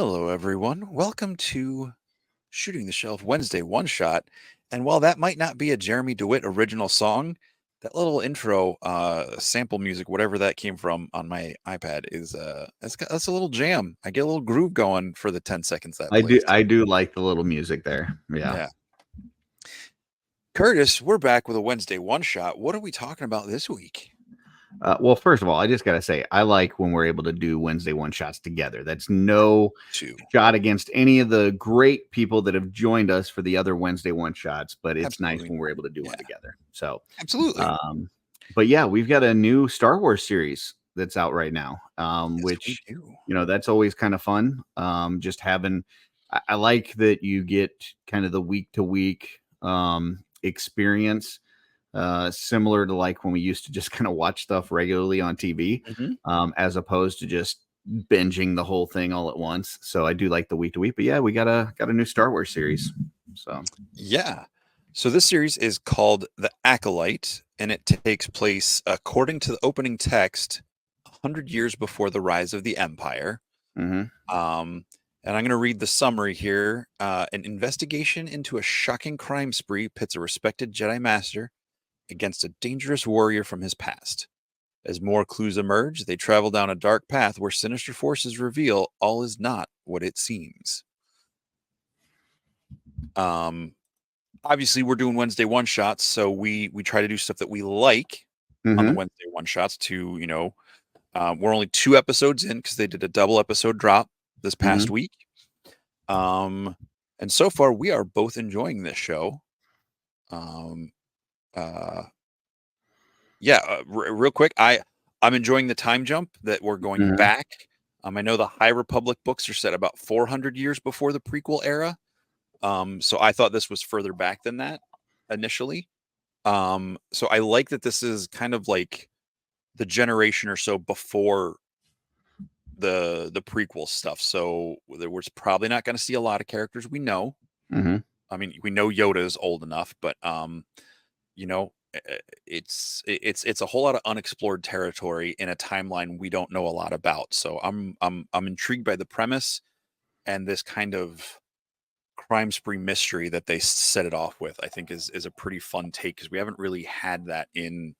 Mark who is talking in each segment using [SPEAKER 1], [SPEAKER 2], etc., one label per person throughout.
[SPEAKER 1] Hello, everyone. Welcome to Shooting the Shelf Wednesday One Shot. And while that might not be a Jeremy DeWitt original song, that little intro sample music, whatever that came from on my iPad, is that's a little jam. I get a little groove going for the 10 seconds that
[SPEAKER 2] I do
[SPEAKER 1] plays.
[SPEAKER 2] I do like the little music there. Yeah.
[SPEAKER 1] Yeah. Curtis, we're back with a Wednesday One Shot. What are we talking about this week?
[SPEAKER 2] Well, first of all, I just got to say, I like when we're able to do Wednesday one shots together. That's no
[SPEAKER 1] Two.
[SPEAKER 2] shot against any of the great people that have joined us for the other Wednesday one shots, but it's nice
[SPEAKER 1] Absolutely
[SPEAKER 2] when we're
[SPEAKER 1] not.
[SPEAKER 2] able to do
[SPEAKER 1] Yeah,
[SPEAKER 2] one together. So,
[SPEAKER 1] absolutely.
[SPEAKER 2] um, but yeah, we've got a new Star Wars series that's out right now,
[SPEAKER 1] Yes, we
[SPEAKER 2] which,
[SPEAKER 1] do.
[SPEAKER 2] that's always kind of fun. Just having, I like that you get kind of the week to week experience, similar to like when we used to just kind of watch stuff regularly on TV,
[SPEAKER 1] Mhm.
[SPEAKER 2] as opposed to just binging the whole thing all at once. So I do like the week to week. But yeah, we got a new Star Wars series. So
[SPEAKER 1] Yeah. So this series is called The Acolyte, and it takes place, according to the opening text, 100 years before the rise of the Empire.
[SPEAKER 2] mhm.
[SPEAKER 1] Um, and I'm going to read the summary here. An investigation into a shocking crime spree pits a respected Jedi Master against a dangerous warrior from his past. As more clues emerge, they travel down a dark path where sinister forces reveal all is not what it seems. Um, Obviously we're doing Wednesday one shots, so we try to do stuff that we like on the
[SPEAKER 2] Mhm.
[SPEAKER 1] Wednesday one shots to, we're only 2 episodes in because they did a double episode drop this past
[SPEAKER 2] Mhm.
[SPEAKER 1] week. And so far we are both enjoying this show. Um, uh, yeah, real quick, I'm enjoying the time jump that we're going
[SPEAKER 2] Mhm.
[SPEAKER 1] back. I know the High Republic books are set about 400 years before the prequel era. So I thought this was further back than that initially. So I like that this is kind of like the generation or so before the prequel stuff. So we're probably not going to see a lot of characters we know.
[SPEAKER 2] Mhm.
[SPEAKER 1] I mean, we know Yoda is old enough, but you know, it's a whole lot of unexplored territory in a timeline we don't know a lot about. So I'm intrigued by the premise and this kind of crime spree mystery that they set it off with. I think is a pretty fun take because we haven't really had that in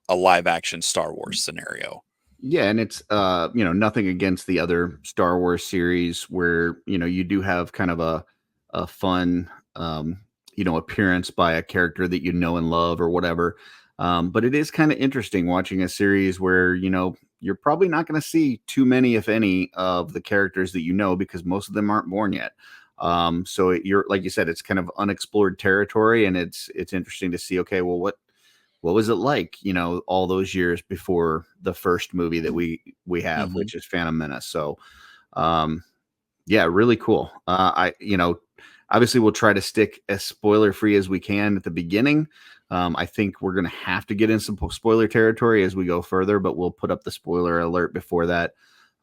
[SPEAKER 1] a live action Star Wars scenario.
[SPEAKER 2] Yeah, and it's nothing against the other Star Wars series where, you do have kind of a fun appearance by a character that you know and love or whatever. But it is kind of interesting watching a series where, you're probably not going to see too many, if any, of the characters that you know because most of them aren't born yet. So you're like you said, it's kind of unexplored territory, and it's interesting to see. Okay, well, what was it like, all those years before the first movie that we have,
[SPEAKER 1] Mhm.
[SPEAKER 2] which is Phantom Menace. So, um, yeah, really cool. Obviously we'll try to stick as spoiler free as we can at the beginning. I think we're going to have to get in some spoiler territory as we go further, but we'll put up the spoiler alert before that.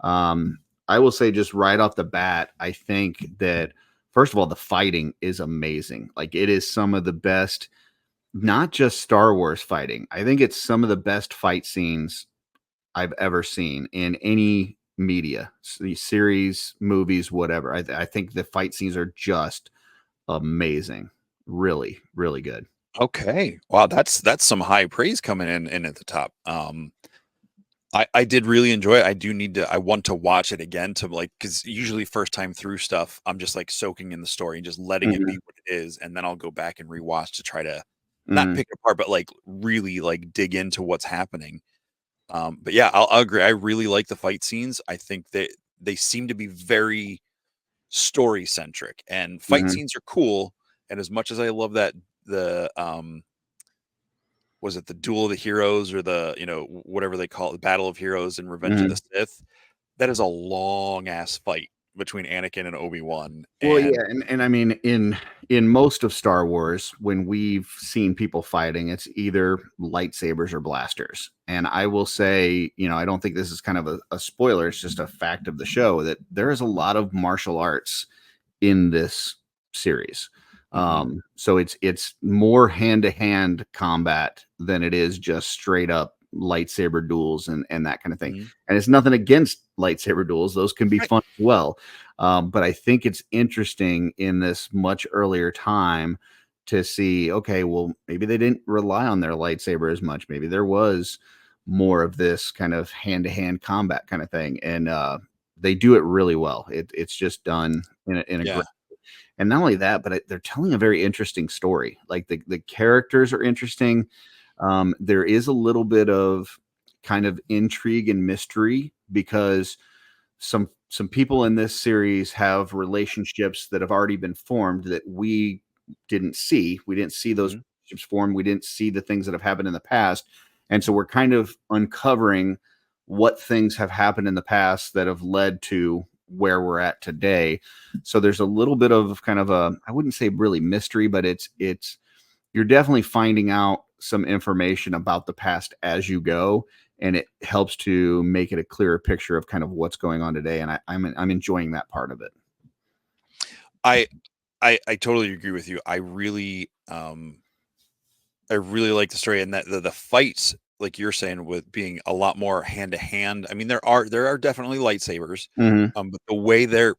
[SPEAKER 2] I will say just right off the bat, I think that first of all, the fighting is amazing. Like it is some of the best, not just Star Wars fighting. I think it's some of the best fight scenes I've ever seen in any media, series, movies, whatever. I think the fight scenes are just amazing. Really, really good.
[SPEAKER 1] Okay. Wow, that's some high praise coming in at the top. I did really enjoy it. I want to watch it again to like because usually first time through stuff, I'm just like soaking in the story and just letting it be
[SPEAKER 2] Mhm.
[SPEAKER 1] what it is, and then I'll go back and rewatch to try to not
[SPEAKER 2] Mhm.
[SPEAKER 1] pick it apart, but like really like dig into what's happening. But yeah, I'll agree. I really like the fight scenes. I think that they seem to be very story centric, and fight
[SPEAKER 2] Mhm.
[SPEAKER 1] scenes are cool. And as much as I love that the was it the Duel of the Heroes or the whatever they call it, the Battle of Heroes and Revenge of the
[SPEAKER 2] Mhm.
[SPEAKER 1] Sith, that is a long ass fight between Anakin and Obi-Wan,
[SPEAKER 2] Well,
[SPEAKER 1] and
[SPEAKER 2] yeah, and I mean in most of Star Wars, when we've seen people fighting, it's either lightsabers or blasters. And I will say, I don't think this is kind of a spoiler. It's just a fact of the show that there is a lot of martial arts in this series.
[SPEAKER 1] mhm,
[SPEAKER 2] So it's more hand to hand combat than it is just straight up, lightsaber duels and that kind of thing.
[SPEAKER 1] Mhm.
[SPEAKER 2] And it's nothing against lightsaber duels; those can be
[SPEAKER 1] Right.
[SPEAKER 2] fun as well. But I think it's interesting in this much earlier time to see, okay, well, maybe they didn't rely on their lightsaber as much. Maybe there was more of this kind of hand to hand combat kind of thing, and they do it really well. It's just done in a
[SPEAKER 1] Yeah.
[SPEAKER 2] great. And not only that, but they're telling a very interesting story. Like the characters are interesting. There is a little bit of kind of intrigue and mystery because some people in this series have relationships that have already been formed that we didn't see. We didn't see those
[SPEAKER 1] Mhm.
[SPEAKER 2] relationships formed. We didn't see the things that have happened in the past. And so we're kind of uncovering what things have happened in the past that have led to where we're at today. So there's a little bit of kind of a, I wouldn't say really mystery, but it's you're definitely finding out some information about the past as you go, and it helps to make it a clearer picture of kind of what's going on today. And I'm enjoying that part of it.
[SPEAKER 1] I I totally agree with you. I really like the story and that the fights, like you're saying, with being a lot more hand to hand. I mean, there are definitely lightsabers,
[SPEAKER 2] Hmm.
[SPEAKER 1] but the way they're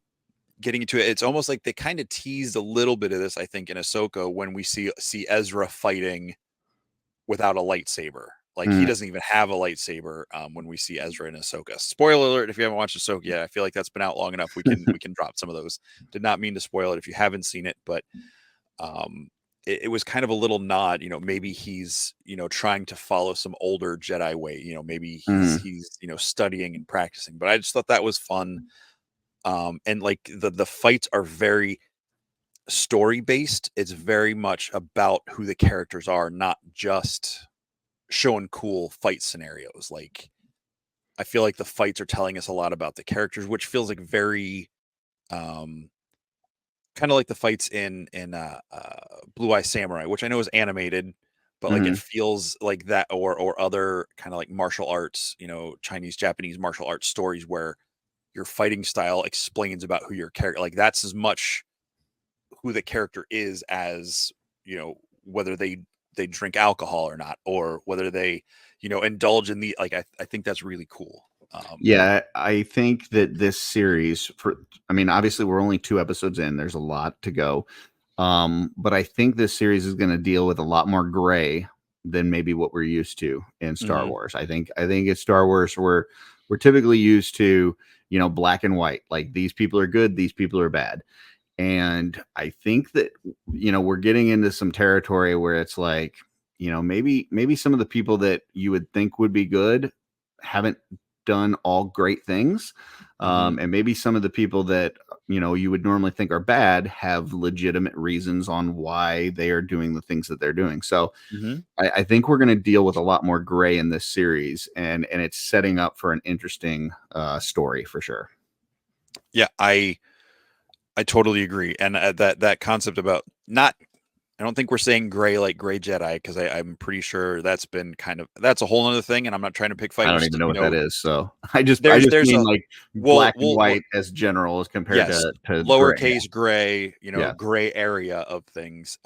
[SPEAKER 1] getting into it, it's almost like they kind of teased a little bit of this, I think, in Ahsoka when we see Ezra fighting without a lightsaber. Like he
[SPEAKER 2] Hmm.
[SPEAKER 1] doesn't even have a lightsaber when we see Ezra in Ahsoka. Spoiler alert: if you haven't watched Ahsoka yet, I feel like that's been out long enough. We can drop some of those. Did not mean to spoil it if you haven't seen it, but um, it was kind of a little nod. Maybe he's trying to follow some older Jedi way. Maybe
[SPEAKER 2] Hmm.
[SPEAKER 1] he's studying and practicing. But I just thought that was fun. And like the fights are very story based. It's very much about who the characters are, not just showing cool fight scenarios. Like I feel like the fights are telling us a lot about the characters, which feels like very um kind of like the fights in Blue Eye Samurai, which I know is animated, but like it
[SPEAKER 2] Hmm.
[SPEAKER 1] feels like that, or other kind of like martial arts, Chinese, Japanese martial arts stories where your fighting style explains about who your character, like that's as much who the character is as whether they drink alcohol or not, or whether they indulge in the, like I think that's really cool.
[SPEAKER 2] Yeah, I think that this series I mean, obviously we're only 2 episodes in. There's a lot to go. But I think this series is going to deal with a lot more gray than maybe what we're used to in Star
[SPEAKER 1] Mhm,
[SPEAKER 2] Wars. I think in Star Wars we're typically used to, black and white. Like these people are good, these people are bad. And I think that we're getting into some territory where it's like, maybe some of the people that you would think would be good haven't done all great things.
[SPEAKER 1] mhm,
[SPEAKER 2] And maybe some of the people that you would normally think are bad have legitimate reasons on why they are doing the things that they're doing. So
[SPEAKER 1] mhm.
[SPEAKER 2] I think we're going to deal with a lot more gray in this series, and it's setting up for an interesting story for sure.
[SPEAKER 1] Yeah, I totally agree, and that concept about not, I don't think we're saying gray like gray Jedi, because I'm pretty sure that's a whole other thing, and I'm not trying to pick
[SPEAKER 2] I don't
[SPEAKER 1] fights.
[SPEAKER 2] even know what that is. So I just
[SPEAKER 1] There's
[SPEAKER 2] mean
[SPEAKER 1] a
[SPEAKER 2] like
[SPEAKER 1] we'll
[SPEAKER 2] black and
[SPEAKER 1] we'll
[SPEAKER 2] white as general as compared
[SPEAKER 1] yes,
[SPEAKER 2] to gray.
[SPEAKER 1] lowercase gray,
[SPEAKER 2] Yeah.
[SPEAKER 1] gray area of things.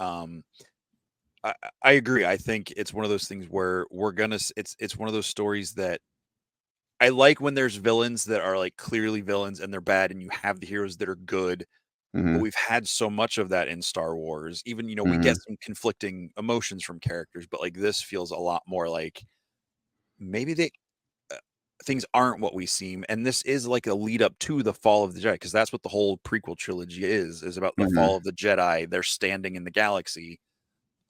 [SPEAKER 1] I agree. I think it's one of those things where it's one of those stories that I like when there's villains that are like clearly villains and they're bad, and you have the heroes that are good. But
[SPEAKER 2] Hmm.
[SPEAKER 1] we've had so much of that in Star Wars. Even, we get
[SPEAKER 2] Hmm.
[SPEAKER 1] some conflicting emotions from characters, but like this feels a lot more like maybe uh, things aren't what we seem, and this is like a lead up to the fall of the Jedi, because that's what the whole prequel trilogy is about, the
[SPEAKER 2] Hmm.
[SPEAKER 1] fall of the Jedi. They're standing in the galaxy,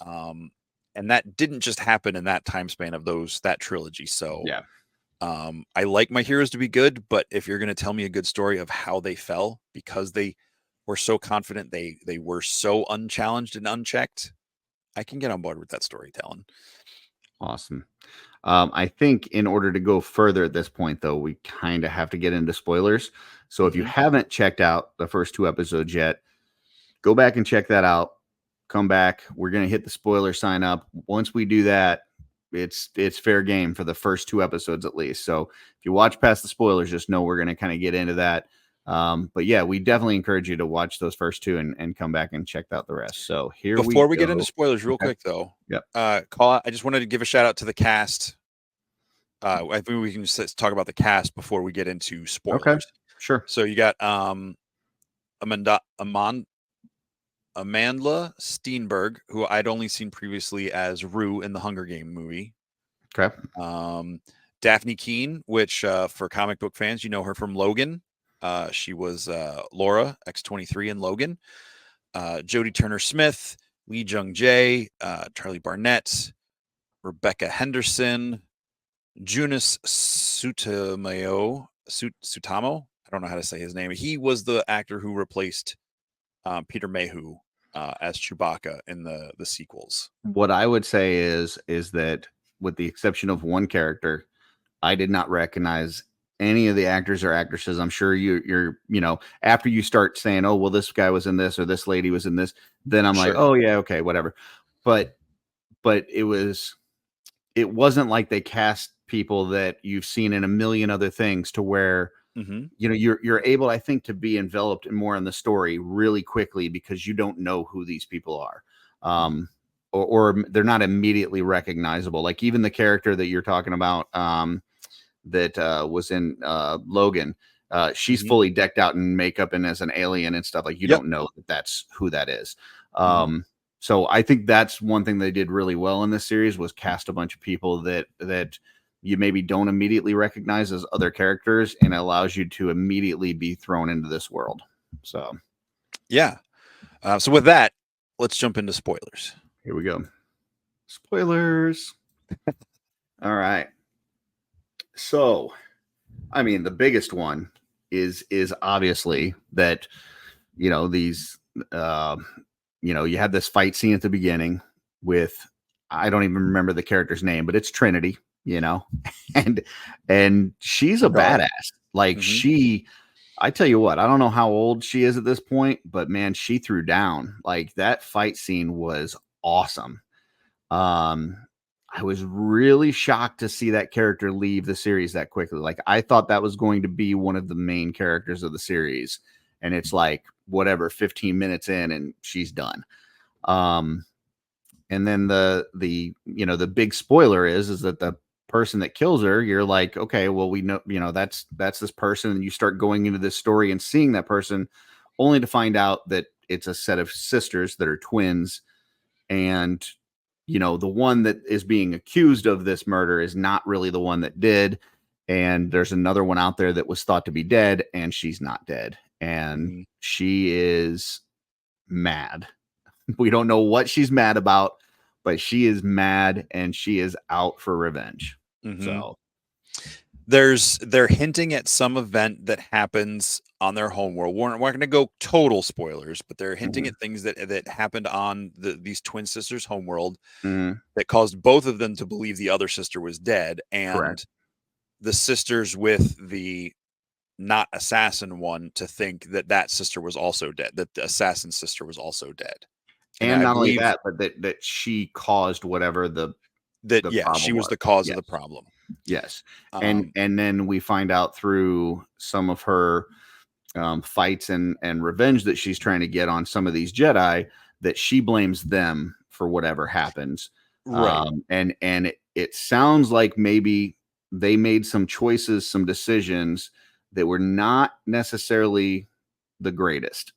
[SPEAKER 1] um, and that didn't just happen in that time span of that trilogy. So
[SPEAKER 2] Yeah.
[SPEAKER 1] I like my heroes to be good, but if you're going to tell me a good story of how they fell because they were so confident, they were so unchallenged and unchecked, I can get on board with that storytelling.
[SPEAKER 2] Awesome. I think in order to go further at this point, though, we kind of have to get into spoilers. So if you
[SPEAKER 1] Hmm.
[SPEAKER 2] haven't checked out the first 2 episodes yet, go back and check that out. Come back. We're gonna hit the spoiler sign up. Once we do that, it's fair game for the first 2 episodes at least. So if you watch past the spoilers, just know we're gonna kind of get into that. But yeah, we definitely encourage you to watch those first two and come back and check out the rest. So here we
[SPEAKER 1] Before we get into
[SPEAKER 2] go.
[SPEAKER 1] spoilers, real
[SPEAKER 2] Okay.
[SPEAKER 1] quick though,
[SPEAKER 2] Yep.
[SPEAKER 1] call. I just wanted to give a shout out to the cast. I think we can just talk about the cast before we get into
[SPEAKER 2] Okay,
[SPEAKER 1] spoilers.
[SPEAKER 2] sure.
[SPEAKER 1] So you got Amanda Amandla Steenberg, who I'd only seen previously as Rue in the Hunger Game movie.
[SPEAKER 2] Okay.
[SPEAKER 1] Um, Daphne Keane, which for comic book fans, you know her from Logan. She was Laura X-23 in Logan. Jodie Turner Smith, Lee Jung Jae, Charlie Barnett, Rebecca Henderson, Junis Sutamo. I don't know how to say his name. He was the actor who replaced Peter Mayhew as Chewbacca in the sequels.
[SPEAKER 2] What I would say is that with the exception of one character, I did not recognize any of the actors or actresses. I'm sure you're after you start saying, oh well, this guy was in this or this lady was in this, then I'm like,
[SPEAKER 1] Sure.
[SPEAKER 2] oh yeah, okay, whatever. But it wasn't like they cast people that you've seen in a million other things to where
[SPEAKER 1] Mm-hmm.
[SPEAKER 2] you're able, I think, to be enveloped more in the story really quickly because you don't know who these people are. Um, or they're not immediately recognizable. Like even the character that you're talking about, that was in Logan, she's
[SPEAKER 1] Mm-hmm.
[SPEAKER 2] fully decked out in makeup and as an alien and stuff. Like you
[SPEAKER 1] Yep.
[SPEAKER 2] don't know that that's who that is.
[SPEAKER 1] Mm-hmm.
[SPEAKER 2] So I think that's one thing they did really well in this series was cast a bunch of people that you maybe don't immediately recognize as other characters, and it allows you to immediately be thrown into this world. So
[SPEAKER 1] Yeah. So with that, let's jump into spoilers.
[SPEAKER 2] here we go. Spoilers. All right. So, I mean, the biggest one is obviously that these uh, you have this fight scene at the beginning with I don't even remember the character's name, but it's Trinity, you know, and she's a
[SPEAKER 1] Sure.
[SPEAKER 2] badass. Like
[SPEAKER 1] Mm-hmm.
[SPEAKER 2] I tell you what, I don't know how old she is at this point, but man, she threw down. Like that fight scene was awesome. Um, I was really shocked to see that character leave the series that quickly. Like I thought that was going to be one of the main characters of the series, and it's like whatever, 15 minutes in, and she's done. Um, and then the big spoiler is that the person that kills her, you're like, okay, well we know that's this person, and you start going into this story and seeing that person, only to find out that it's a set of sisters that are twins, and the one that is being accused of this murder is not really the one that did, and there's another one out there that was thought to be dead, and she's not dead, and
[SPEAKER 1] Mm-hmm.
[SPEAKER 2] she is mad. We don't know what she's mad about, but she is mad and she is out for revenge.
[SPEAKER 1] Mm-hmm.
[SPEAKER 2] So
[SPEAKER 1] They're hinting at some event that happens on their homeworld. We're not going to go total spoilers, but they're hinting
[SPEAKER 2] mhm,
[SPEAKER 1] at things that happened on these twin sisters' homeworld
[SPEAKER 2] mhm,
[SPEAKER 1] that caused both of them to believe the other sister was dead,
[SPEAKER 2] correct.
[SPEAKER 1] and the sisters with the not assassin one to think that sister was also dead, that the assassin sister was also dead. And
[SPEAKER 2] And
[SPEAKER 1] I
[SPEAKER 2] not only
[SPEAKER 1] believe
[SPEAKER 2] that, but that she caused whatever
[SPEAKER 1] that,
[SPEAKER 2] the
[SPEAKER 1] yeah, she
[SPEAKER 2] problem
[SPEAKER 1] was
[SPEAKER 2] was.
[SPEAKER 1] the cause of
[SPEAKER 2] Yes.
[SPEAKER 1] the problem.
[SPEAKER 2] Yes. And
[SPEAKER 1] Um,
[SPEAKER 2] then we find out through some of her fights and revenge that she's trying to get on some of these Jedi, that she blames them for whatever happens.
[SPEAKER 1] right.
[SPEAKER 2] And it sounds like maybe they made some choices, some decisions that were not necessarily the greatest.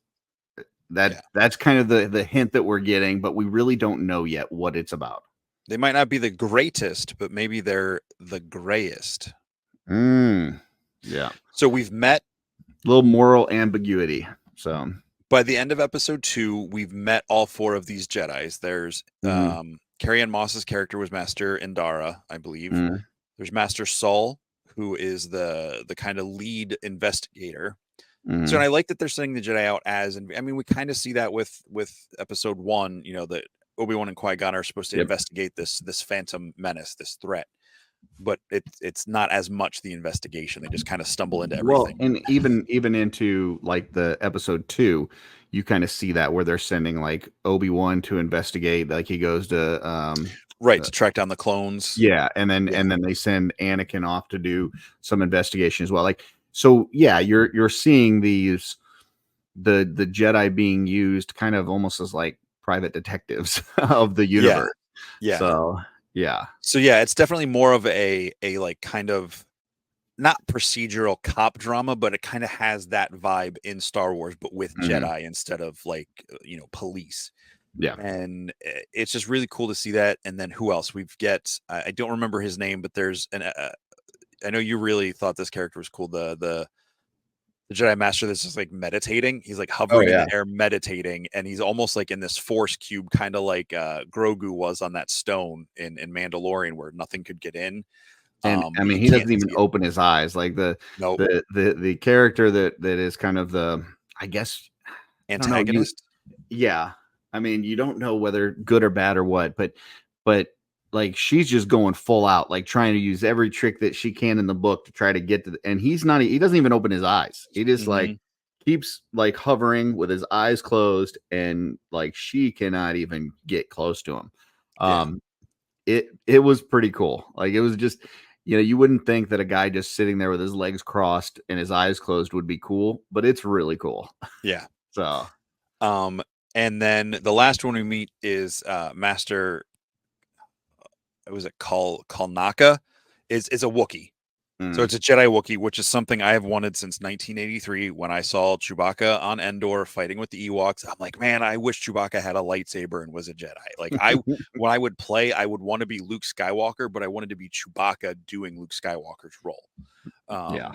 [SPEAKER 1] Yeah.
[SPEAKER 2] That's kind of the hint that we're getting, but we really don't know yet what it's about.
[SPEAKER 1] They might not be the greatest, but maybe they're the grayest.
[SPEAKER 2] Mm, yeah,
[SPEAKER 1] So we've met
[SPEAKER 2] a little moral ambiguity. So,
[SPEAKER 1] by the end of episode 2, we've met all 4 of these Jedis. There's
[SPEAKER 2] mm,
[SPEAKER 1] Carrie Ann Moss's character was Master Indara, I believe.
[SPEAKER 2] mm,
[SPEAKER 1] There's Master Saul, who is the kind of lead investigator. So, and
[SPEAKER 2] mm,
[SPEAKER 1] I like that they're sending the Jedi out as, and I mean, we kind of see that with episode 1. That Obi-Wan and Qui-Gon are supposed to
[SPEAKER 2] yep.
[SPEAKER 1] investigate this phantom menace, this threat, but it's not as much the investigation. They just kind of stumble into
[SPEAKER 2] Well,
[SPEAKER 1] everything.
[SPEAKER 2] and even into like the episode 2, you kind of see that where they're sending like Obi-Wan to investigate, like he goes to
[SPEAKER 1] Right,
[SPEAKER 2] uh,
[SPEAKER 1] to track down the clones.
[SPEAKER 2] yeah, and then
[SPEAKER 1] Yeah.
[SPEAKER 2] they send Anakin off to do some investigation as well. Like so yeah, you're seeing these the Jedi being used kind of almost as like private detectives of the
[SPEAKER 1] Yeah.
[SPEAKER 2] universe.
[SPEAKER 1] Yeah.
[SPEAKER 2] So Yeah.
[SPEAKER 1] So yeah, it's definitely more of a like kind of not procedural cop drama, but it kind of has that vibe in Star Wars, but with
[SPEAKER 2] Mhm.
[SPEAKER 1] Jedi instead of like police.
[SPEAKER 2] Yeah.
[SPEAKER 1] And it's just really cool to see that. And then who else? We've get I don't remember his name, but there's an I know you really thought this character was cool. The Jedi Master that's just like meditating. He's like
[SPEAKER 2] Oh,
[SPEAKER 1] hovering in
[SPEAKER 2] yeah.
[SPEAKER 1] the air, meditating, and he's almost like in this force cube, kind of like Grogu was on that stone in Mandalorian, where nothing could get in.
[SPEAKER 2] And, I
[SPEAKER 1] But
[SPEAKER 2] mean,
[SPEAKER 1] you
[SPEAKER 2] he
[SPEAKER 1] can't
[SPEAKER 2] doesn't even
[SPEAKER 1] see it.
[SPEAKER 2] open his eyes, like,
[SPEAKER 1] Nope.
[SPEAKER 2] the character that is kind of the, I guess, I don't know, you
[SPEAKER 1] Antagonist.
[SPEAKER 2] yeah. I mean, you don't know whether good or bad or what, but, like, she's just going full out, like, trying to use every trick that she can in the book to try to get to the and he doesn't even open his eyes. He just, like,
[SPEAKER 1] Hmm.
[SPEAKER 2] keeps, like, hovering with his eyes closed, and, like, she cannot even get close to him.
[SPEAKER 1] Yeah.
[SPEAKER 2] Um, it was pretty cool. Like, it was just you wouldn't think that a guy just sitting there with his legs crossed and his eyes closed would be cool, but it's really cool.
[SPEAKER 1] Yeah.
[SPEAKER 2] So,
[SPEAKER 1] Um, and then the last one we meet is Master. Was it Kalnaka? Is a Wookiee. So
[SPEAKER 2] mm.
[SPEAKER 1] it's a Jedi Wookiee, which is something I have wanted since 1983 when I saw Chewbacca on Endor fighting with the Ewoks. I'm like, man, I wish Chewbacca had a lightsaber and was a Jedi. Like when I would play, I would want to be Luke Skywalker, but I wanted to be Chewbacca doing Luke Skywalker's role.
[SPEAKER 2] Yeah.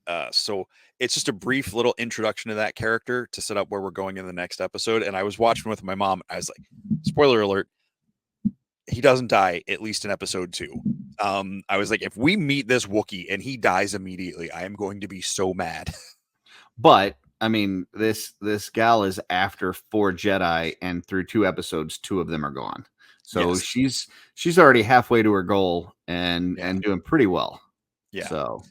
[SPEAKER 1] Um, so it's just a brief little introduction to that character to set up where we're going in the next episode. And I was watching with my mom. I was like, spoiler alert, he doesn't die at least in episode 2. I was like, if we meet this Wookiee and he dies immediately, I am going to be so mad.
[SPEAKER 2] But I mean, this gal is after 4 Jedi, and through 2 episodes, 2 of them are gone. So
[SPEAKER 1] Yes.
[SPEAKER 2] she's already halfway to her goal
[SPEAKER 1] Yeah.
[SPEAKER 2] and doing pretty well.
[SPEAKER 1] Yeah.
[SPEAKER 2] So,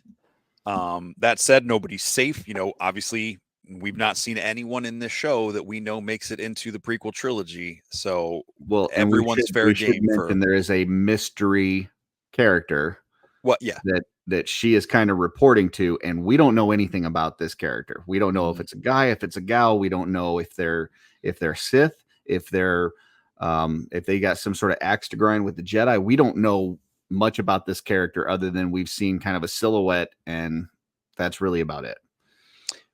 [SPEAKER 1] That said, nobody's safe. Obviously, we've not seen anyone in this show that we know makes it into the prequel trilogy. So
[SPEAKER 2] well, and
[SPEAKER 1] everyone's fair
[SPEAKER 2] we should
[SPEAKER 1] game for
[SPEAKER 2] mention there is a mystery character
[SPEAKER 1] what? Yeah.
[SPEAKER 2] that she is kind of reporting to, and we don't know anything about this character. We don't know if
[SPEAKER 1] Mhm.
[SPEAKER 2] it's a guy, if it's a gal. We don't know if they're Sith, if they got some sort of axe to grind with the Jedi. We don't know much about this character other than we've seen kind of a silhouette, and that's really about it.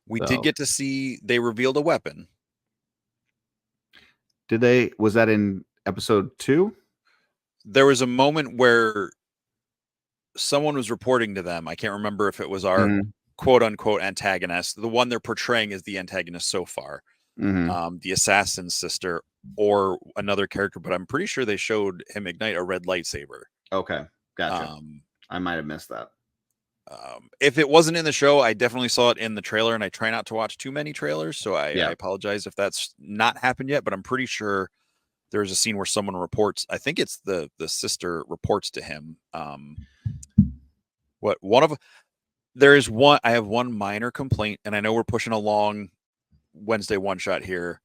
[SPEAKER 1] We did
[SPEAKER 2] So,
[SPEAKER 1] get to see they revealed a weapon.
[SPEAKER 2] was that in episode 2?
[SPEAKER 1] There was a moment where someone was reporting to them. I can't remember if it was our
[SPEAKER 2] Mhm,
[SPEAKER 1] quote unquote antagonist, the one they're portraying as the antagonist so far,
[SPEAKER 2] mhm.
[SPEAKER 1] the assassin's sister, or another character, but I'm pretty sure they showed him ignite a red lightsaber.
[SPEAKER 2] Okay, gotcha.
[SPEAKER 1] Um,
[SPEAKER 2] I might have missed that.
[SPEAKER 1] if it wasn't in the show, I definitely saw it in the trailer, and I try not to watch too many trailers, so I
[SPEAKER 2] Yeah.
[SPEAKER 1] apologize if that's not happened yet. But I'm pretty sure there's a scene where someone reports. I think it's the sister reports to him. What one of there is one. I have one minor complaint, and I know we're pushing along Wednesday one shot here.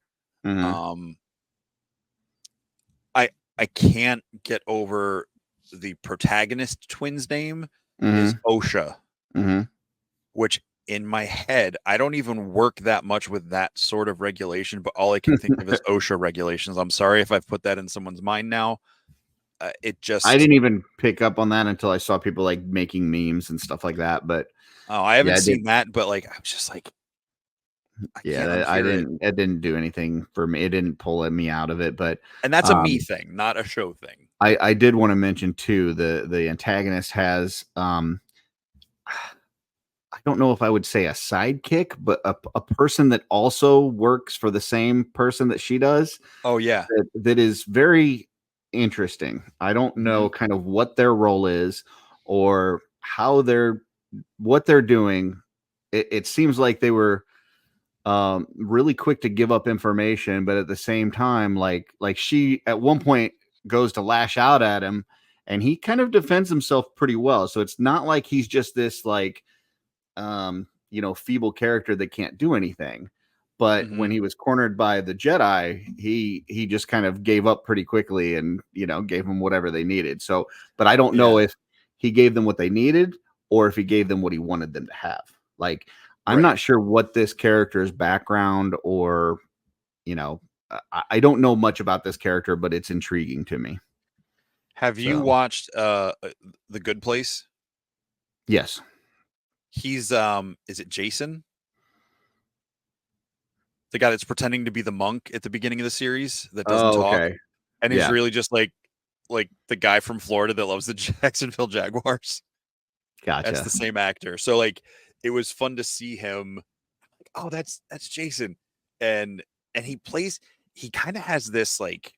[SPEAKER 2] Mhm,
[SPEAKER 1] Um, I can't get over the protagonist twin's name is
[SPEAKER 2] mhm,
[SPEAKER 1] Osha,
[SPEAKER 2] mhm.
[SPEAKER 1] which in my head I don't even work that much with that sort of regulation, but all I can think of is OSHA regulations. I'm sorry if I've put that in someone's mind now. It
[SPEAKER 2] I
[SPEAKER 1] just
[SPEAKER 2] didn't even pick up on that until I saw people, like, making memes and stuff like that, but
[SPEAKER 1] oh, I
[SPEAKER 2] yeah,
[SPEAKER 1] haven't
[SPEAKER 2] I did
[SPEAKER 1] seen that, but like I was just like I
[SPEAKER 2] yeah,
[SPEAKER 1] can't
[SPEAKER 2] that
[SPEAKER 1] unhear it,
[SPEAKER 2] it didn't do anything for me. It didn't pull me out of it, but,
[SPEAKER 1] and that's a me
[SPEAKER 2] um,
[SPEAKER 1] thing, not a show thing.
[SPEAKER 2] I did wanna mention too, the antagonist has, I don't know if I would say a sidekick, but a person that also works for the same person that she does
[SPEAKER 1] Oh yeah.
[SPEAKER 2] that is very interesting. I don't
[SPEAKER 1] Hmm.
[SPEAKER 2] know kind of what their role is or how they're what they're doing. It seems like they were really quick to give up information, but at the same time, like she at one point goes to lash out at him, and he kind of defends himself pretty well. So it's not like he's just this like feeble character that can't do anything. But when
[SPEAKER 1] Hmm.
[SPEAKER 2] he was cornered by the Jedi, he just kind of gave up pretty quickly and gave them whatever they needed. So, but I don't know
[SPEAKER 1] Yeah.
[SPEAKER 2] if he gave them what they needed or if he gave them what he wanted them to have. Like, I'm
[SPEAKER 1] Right.
[SPEAKER 2] not sure what this character's background or you know, I don't know much about this character, but it's intriguing to me.
[SPEAKER 1] Have you
[SPEAKER 2] So
[SPEAKER 1] watched The Good Place?
[SPEAKER 2] yes.
[SPEAKER 1] He's is it Jason? The guy that's pretending to be the monk at the beginning of the series that doesn't
[SPEAKER 2] Oh,
[SPEAKER 1] talk,
[SPEAKER 2] okay.
[SPEAKER 1] and he's
[SPEAKER 2] Yeah,
[SPEAKER 1] really just like the guy from Florida that loves the Jacksonville Jaguars. That's
[SPEAKER 2] gotcha.
[SPEAKER 1] the same actor. So like it was fun to see him. Oh, that's Jason. And he plays he kind of has this like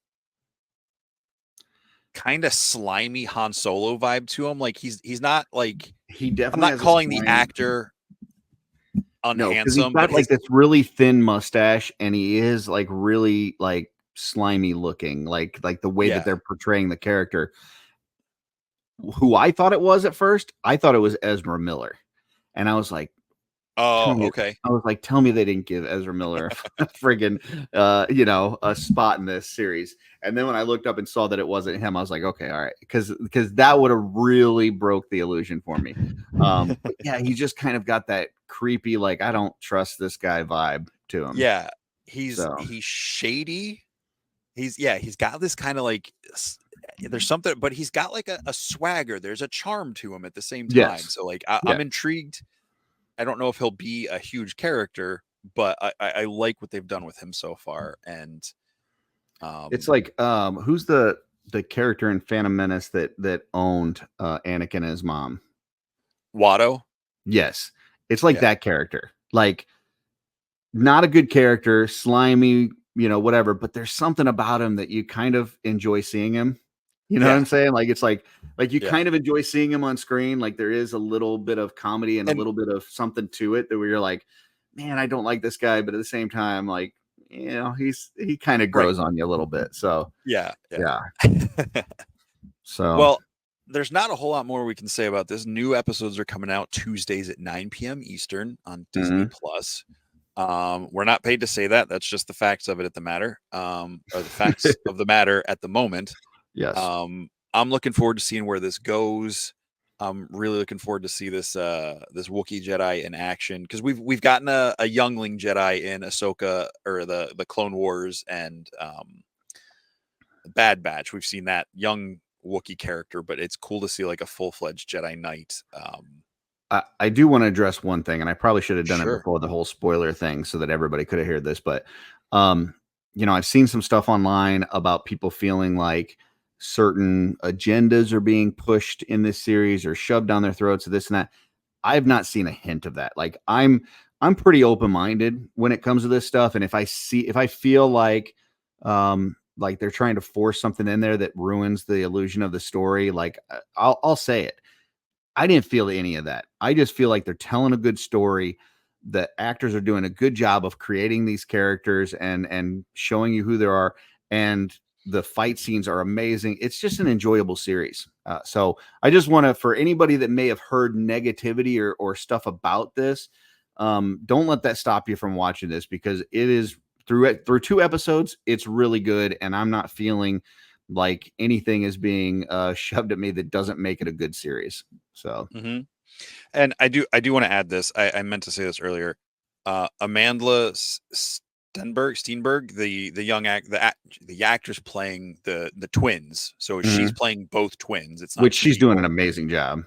[SPEAKER 1] kind of slimy Han Solo vibe to him. Like he's not like
[SPEAKER 2] He
[SPEAKER 1] I'm
[SPEAKER 2] definitely
[SPEAKER 1] not
[SPEAKER 2] has a
[SPEAKER 1] calling the
[SPEAKER 2] slimy.
[SPEAKER 1] actor
[SPEAKER 2] No, because he's
[SPEAKER 1] unhandsome, but
[SPEAKER 2] got like
[SPEAKER 1] his
[SPEAKER 2] this really thin mustache, and he is like really like slimy looking, like the way that
[SPEAKER 1] yeah.
[SPEAKER 2] they're portraying the character. Who I thought it was at first, I thought it was Ezra Miller, and I was like,
[SPEAKER 1] Oh,
[SPEAKER 2] tell me,
[SPEAKER 1] okay.
[SPEAKER 2] tell me they didn't give Ezra Miller a friggin' a spot in this series. And then when I looked up and saw that it wasn't him, I was like, okay, all right, because that would have really broke the illusion for me. But yeah, he just kind of got that creepy, like I don't trust this guy vibe to him.
[SPEAKER 1] Yeah.
[SPEAKER 2] So
[SPEAKER 1] He's shady. He's got this kind of like there's something, but he's got like a swagger. There's a charm to him at the same time.
[SPEAKER 2] yes,
[SPEAKER 1] So like
[SPEAKER 2] yeah,
[SPEAKER 1] I'm intrigued. I don't know if he'll be a huge character, but I like what they've done with him so far. And
[SPEAKER 2] it's
[SPEAKER 1] um
[SPEAKER 2] like who's the character in Phantom Menace that owned Anakin and his mom?
[SPEAKER 1] Watto,
[SPEAKER 2] Yes, it's like
[SPEAKER 1] yeah,
[SPEAKER 2] that character, like not a good character, slimy, whatever, but there's something about him that you kind of enjoy seeing him. You know what
[SPEAKER 1] yeah,
[SPEAKER 2] I'm saying? Like it's like you
[SPEAKER 1] yeah.
[SPEAKER 2] kind of enjoy seeing him on screen. Like there is a little bit of comedy and a
[SPEAKER 1] And
[SPEAKER 2] little bbit of something to it that where you're like, man, I don't like this guy, but at the same time, like, he kind of
[SPEAKER 1] right.
[SPEAKER 2] grows on you a little bit. So
[SPEAKER 1] Yeah, yeah.
[SPEAKER 2] yeah. So
[SPEAKER 1] Well, there's not a whole lot more we can say about this. New episodes are coming out Tuesdays at 9 p.m. Eastern on Disney
[SPEAKER 2] mhm.
[SPEAKER 1] Plus. We're not paid to say that. That's just the facts of it at the matter, or the facts of the matter at the moment.
[SPEAKER 2] Yes.
[SPEAKER 1] I'm looking forward to seeing where this goes. I'm really looking forward to see this Wookiee Jedi in action because we've gotten a youngling Jedi in Ahsoka or the Clone Wars and Bad Batch. We've seen that young Wookiee character, but it's cool to see like a full fledged Jedi Knight.
[SPEAKER 2] I do want to address one thing, and I probably should have done it
[SPEAKER 1] Sure.
[SPEAKER 2] before the whole spoiler thing so that everybody could have heard this. But, um, I've seen some stuff online about people feeling like certain agendas are being pushed in this series or shoved down their throats, this and that. I have not seen a hint of that. Like I'm pretty open minded when it comes to this stuff, and if I feel like they're trying to force something in there that ruins the illusion of the story, like I'll say it. I didn't feel any of that. I just feel like they're telling a good story. The actors are doing a good job of creating these characters and showing you who they are, and the fight scenes are amazing. It's just an enjoyable series. So I just want to, for anybody that may have heard negativity or stuff about this, don't let that stop you from watching this because it is through 2 episodes. It's really good, and I'm not feeling like anything is being shoved at me that doesn't make it a good series. So
[SPEAKER 1] Hmm. And I do want to add this. I meant to say this earlier. Amandla Steenberg, the young the actress playing the twins. So she's
[SPEAKER 2] mhm.
[SPEAKER 1] playing both twins. It's not
[SPEAKER 2] Which
[SPEAKER 1] two
[SPEAKER 2] she's doing an
[SPEAKER 1] people.
[SPEAKER 2] amazing job.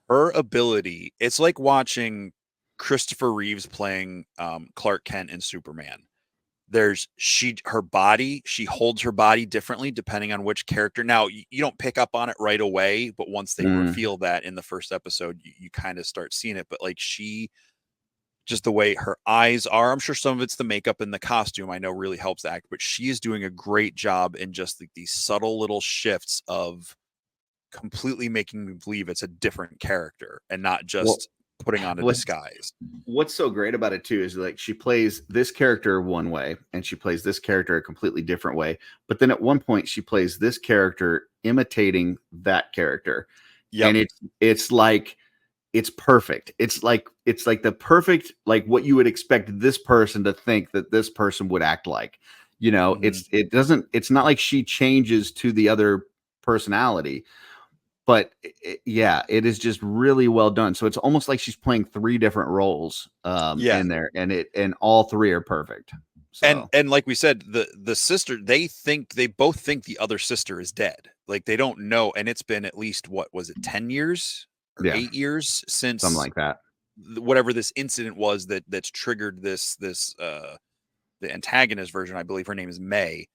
[SPEAKER 1] Her ability, it's like watching Christopher Reeves playing Clark Kent in Superman. There's her body, she holds her body differently depending on which character. Now, you don't pick up on it right away, but once they
[SPEAKER 2] Mm.
[SPEAKER 1] reveal that in the first episode, you kind of start seeing it. But like she just the way her eyes are, I'm sure some of it's the makeup and the costume I know really helps act, but she is doing a great job in just like these subtle little shifts of completely making me believe it's a different character and not
[SPEAKER 2] Well,
[SPEAKER 1] just putting on a
[SPEAKER 2] what
[SPEAKER 1] disguise.
[SPEAKER 2] what's so great about it too is like she plays this character one way and she plays this character a completely different way. But then at one point she plays this character imitating that character.
[SPEAKER 1] Yep.
[SPEAKER 2] And it's like it's perfect. It's like the perfect like what you would expect this person to think that this person would act like.
[SPEAKER 1] Hmm.
[SPEAKER 2] It's not like she changes to the other personality, but yeah, it is just really well done. So it's almost like she's playing three different roles
[SPEAKER 1] Yeah.
[SPEAKER 2] in there, and all three are perfect. So
[SPEAKER 1] And like we said, the sister, they both think the other sister is dead. Like they don't know, and it's been at least what was it, 10 years or
[SPEAKER 2] yeah,
[SPEAKER 1] 8 years
[SPEAKER 2] something
[SPEAKER 1] since
[SPEAKER 2] like that.
[SPEAKER 1] whatever this incident was that's triggered the antagonist version. I believe her name is May.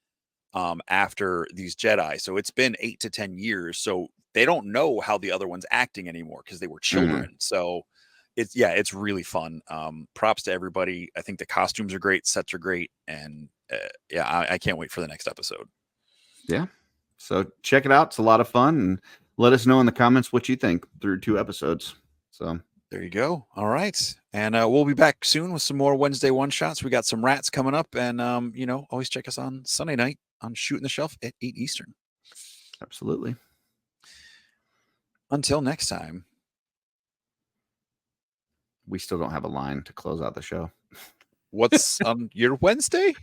[SPEAKER 1] After these Jedi, so it's been 8 to 10 years. So they don't know how the other one's acting anymore because they were
[SPEAKER 2] Mhm.
[SPEAKER 1] children. So it's really fun. Props to everybody. I think the costumes are great, sets are great, and yeah, I can't wait for the next episode.
[SPEAKER 2] Yeah. So check it out. It's a lot of fun, and let us know in the comments what you think through 2 episodes. So
[SPEAKER 1] There you go. All right, and we'll be back soon with some more Wednesday one shots. We got some rats coming up, and always check us on Sunday night on Shooting the Shelf at 8 Eastern.
[SPEAKER 2] absolutely.
[SPEAKER 1] Until next time.
[SPEAKER 2] We still don't have a line to close out the show.
[SPEAKER 1] What's on your Wednesday?